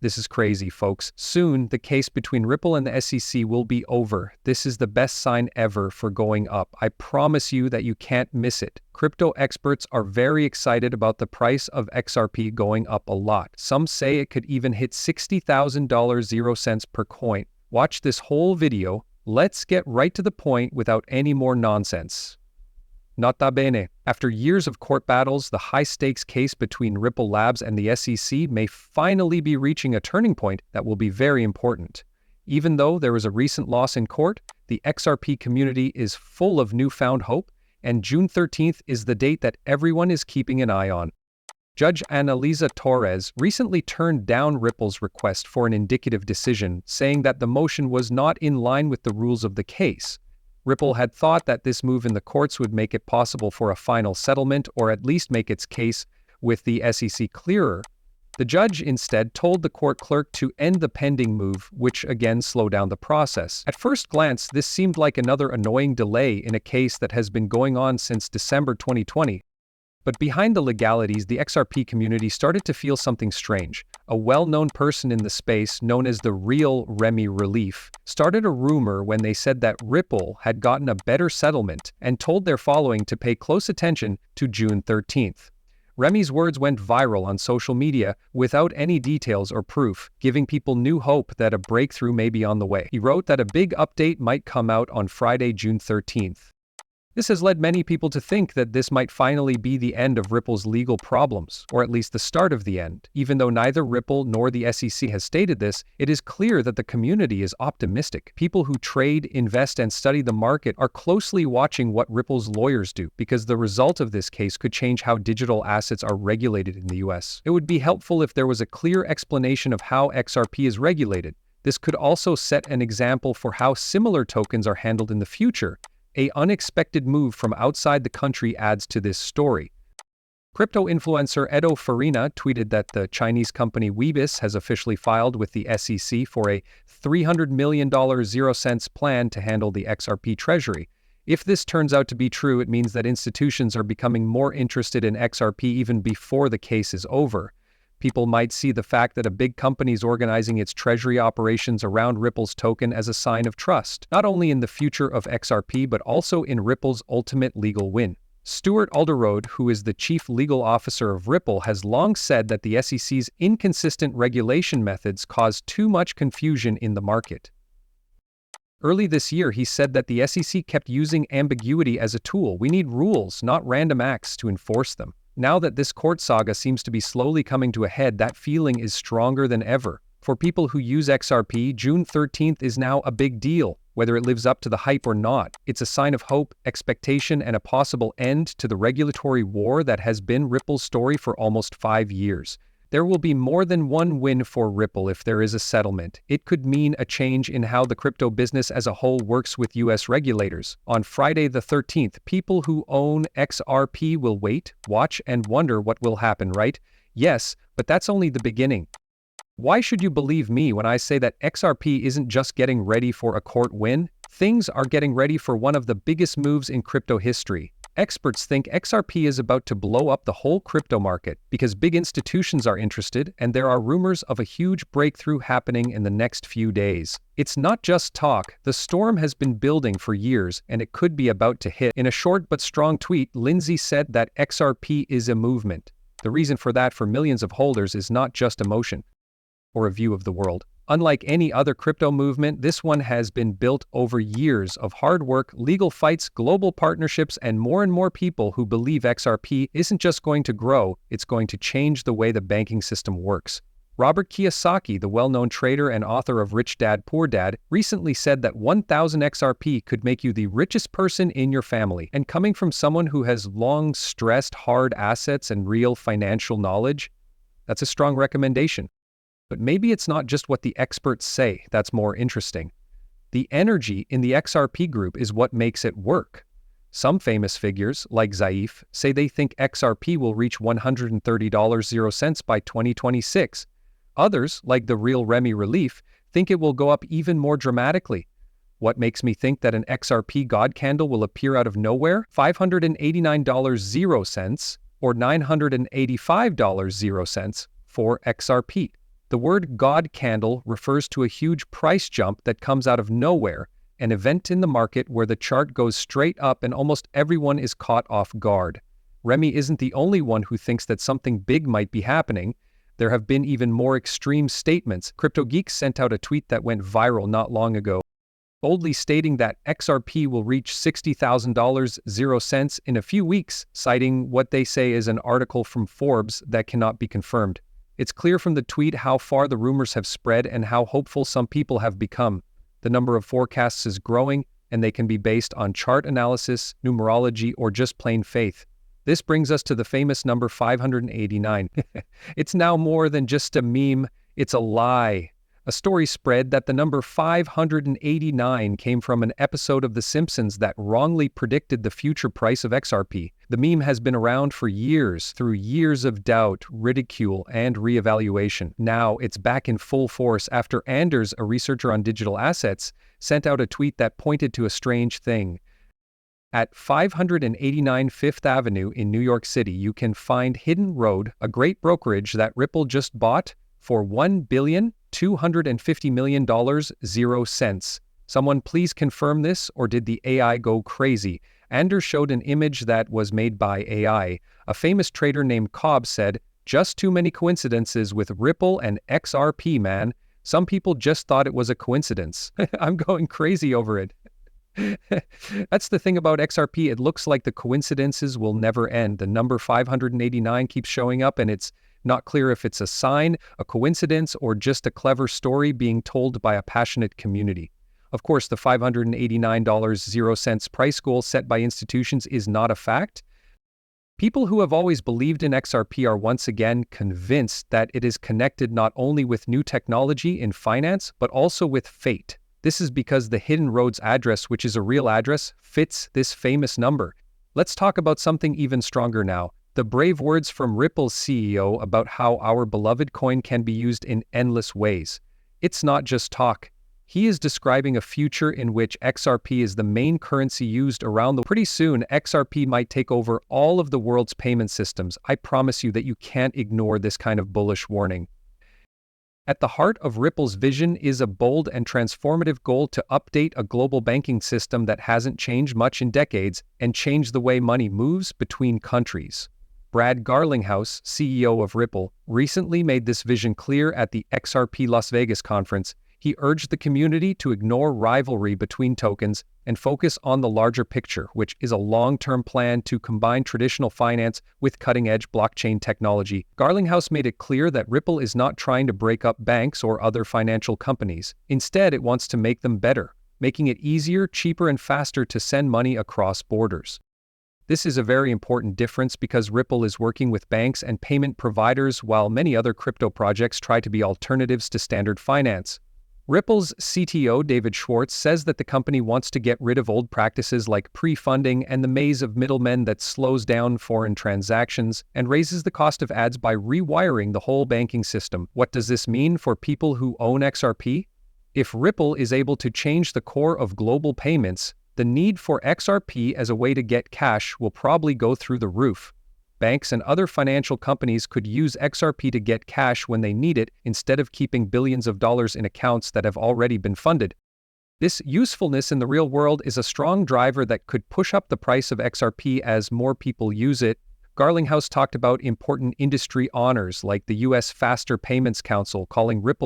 This is crazy, folks. Soon, the case between Ripple and the SEC will be over. This is the best sign ever for going up. I promise you that you can't miss it. Crypto experts are very excited about the price of XRP going up a lot. Some say it could even hit $60,000 0 cents per coin. Watch this whole video. Let's get right to the point without any more nonsense. Nota bene, after years of court battles, the high-stakes case between Ripple Labs and the SEC may finally be reaching a turning point that will be very important. Even though there was a recent loss in court, the XRP community is full of newfound hope, and June 13th is the date that everyone is keeping an eye on. Judge Annalisa Torres recently turned down Ripple's request for an indicative decision, saying that the motion was not in line with the rules of the case. Ripple had thought that this move in the courts would make it possible for a final settlement or at least make its case with the SEC clearer. The judge instead told the court clerk to end the pending move, which again slowed down the process. At first glance, this seemed like another annoying delay in a case that has been going on since December 2020. But behind the legalities, the XRP community started to feel something strange. A well-known person in the space, known as the real Remy Relief, started a rumor when they said that Ripple had gotten a better settlement and told their following to pay close attention to June 13th. Remy's words went viral on social media without any details or proof, giving people new hope that a breakthrough may be on the way. He wrote that a big update might come out on Friday, June 13th. This has led many people to think that this might finally be the end of Ripple's legal problems, or at least the start of the end. Even though neither Ripple nor the SEC has stated this, it is clear that the community is optimistic. People who trade, invest, and study the market are closely watching what Ripple's lawyers do, because the result of this case could change how digital assets are regulated in the US. It would be helpful if there was a clear explanation of how XRP is regulated. This could also set an example for how similar tokens are handled in the future. An unexpected move from outside the country adds to this story. Crypto influencer Edo Farina tweeted that the Chinese company Weebis has officially filed with the SEC for a $300 million 0 cents plan to handle the XRP treasury. If this turns out to be true, it means that institutions are becoming more interested in XRP even before the case is over. People might see the fact that a big company is organizing its treasury operations around Ripple's token as a sign of trust, not only in the future of XRP but also in Ripple's ultimate legal win. Stuart Alderode, who is the chief legal officer of Ripple, has long said that the SEC's inconsistent regulation methods cause too much confusion in the market. Early this year, he said that the SEC kept using ambiguity as a tool. We need rules, not random acts, to enforce them. Now that this court saga seems to be slowly coming to a head, that feeling is stronger than ever. For people who use XRP, June 13th is now a big deal. Whether it lives up to the hype or not, it's a sign of hope, expectation, and a possible end to the regulatory war that has been Ripple's story for almost 5 years. There will be more than one win for Ripple if there is a settlement. It could mean a change in how the crypto business as a whole works with US regulators. On Friday the 13th, people who own XRP will wait, watch, and wonder what will happen, right? Yes, but that's only the beginning. Why should you believe me when I say that XRP isn't just getting ready for a court win? Things are getting ready for one of the biggest moves in crypto history. Experts think XRP is about to blow up the whole crypto market because big institutions are interested and there are rumors of a huge breakthrough happening in the next few days. It's not just talk. The storm has been building for years and it could be about to hit. In a short but strong tweet, Lindsay said that XRP is a movement. The reason for that for millions of holders is not just emotion or a view of the world. Unlike any other crypto movement, this one has been built over years of hard work, legal fights, global partnerships, and more people who believe XRP isn't just going to grow, it's going to change the way the banking system works. Robert Kiyosaki, the well-known trader and author of Rich Dad, Poor Dad, recently said that 1,000 XRP could make you the richest person in your family. And coming from someone who has long stressed hard assets and real financial knowledge, that's a strong recommendation. But maybe it's not just what the experts say that's more interesting. The energy in the XRP group is what makes it work. Some famous figures, like Zaif, say they think XRP will reach $130 0 cents by 2026. Others, like the real Remy Relief, think it will go up even more dramatically. What makes me think that an XRP God candle will appear out of nowhere? $589 0 cents or $985 0 cents for XRP. The word God candle refers to a huge price jump that comes out of nowhere, an event in the market where the chart goes straight up and almost everyone is caught off guard. Remy isn't the only one who thinks that something big might be happening. There have been even more extreme statements. CryptoGeeks sent out a tweet that went viral not long ago, boldly stating that XRP will reach $60,000 in a few weeks, citing what they say is an article from Forbes that cannot be confirmed. It's clear from the tweet how far the rumors have spread and how hopeful some people have become. The number of forecasts is growing, and they can be based on chart analysis, numerology, or just plain faith. This brings us to the famous number 589. It's now more than just a meme, it's a lie. A story spread that the number 589 came from an episode of The Simpsons that wrongly predicted the future price of XRP. The meme has been around for years, through years of doubt, ridicule, and reevaluation. Now it's back in full force after Anders, a researcher on digital assets, sent out a tweet that pointed to a strange thing. At 589 Fifth Avenue in New York City, you can find Hidden Road, a great brokerage that Ripple just bought for $1,250,000,000. Someone please confirm this, or did the AI go crazy? Anders showed an image that was made by AI. A famous trader named Cobb said, "Just too many coincidences with Ripple and XRP, man. Some people just thought it was a coincidence." I'm going crazy over it. That's the thing about XRP. It looks like the coincidences will never end. The number 589 keeps showing up, and it's not clear if it's a sign, a coincidence, or just a clever story being told by a passionate community. Of course, the $589.00 price goal set by institutions is not a fact. People who have always believed in XRP are once again convinced that it is connected not only with new technology in finance, but also with fate. This is because the Hidden Road's address, which is a real address, fits this famous number. Let's talk about something even stronger now. The brave words from Ripple's CEO about how our beloved coin can be used in endless ways. It's not just talk. He is describing a future in which XRP is the main currency used around the world. Pretty soon, XRP might take over all of the world's payment systems. I promise you that you can't ignore this kind of bullish warning. At the heart of Ripple's vision is a bold and transformative goal to update a global banking system that hasn't changed much in decades and change the way money moves between countries. Brad Garlinghouse, CEO of Ripple, recently made this vision clear at the XRP Las Vegas conference. He urged the community to ignore rivalry between tokens and focus on the larger picture, which is a long-term plan to combine traditional finance with cutting-edge blockchain technology. Garlinghouse made it clear that Ripple is not trying to break up banks or other financial companies. Instead, it wants to make them better, making it easier, cheaper, and faster to send money across borders. This is a very important difference because Ripple is working with banks and payment providers while many other crypto projects try to be alternatives to standard finance. Ripple's CTO, David Schwartz, says that the company wants to get rid of old practices like pre-funding and the maze of middlemen that slows down foreign transactions and raises the cost of ads by rewiring the whole banking system. What does this mean for people who own XRP? If Ripple is able to change the core of global payments, the need for XRP as a way to get cash will probably go through the roof. Banks and other financial companies could use XRP to get cash when they need it instead of keeping billions of dollars in accounts that have already been funded. This usefulness in the real world is a strong driver that could push up the price of XRP as more people use it. Garlinghouse talked about important industry honors like the U.S. Faster Payments Council calling Ripple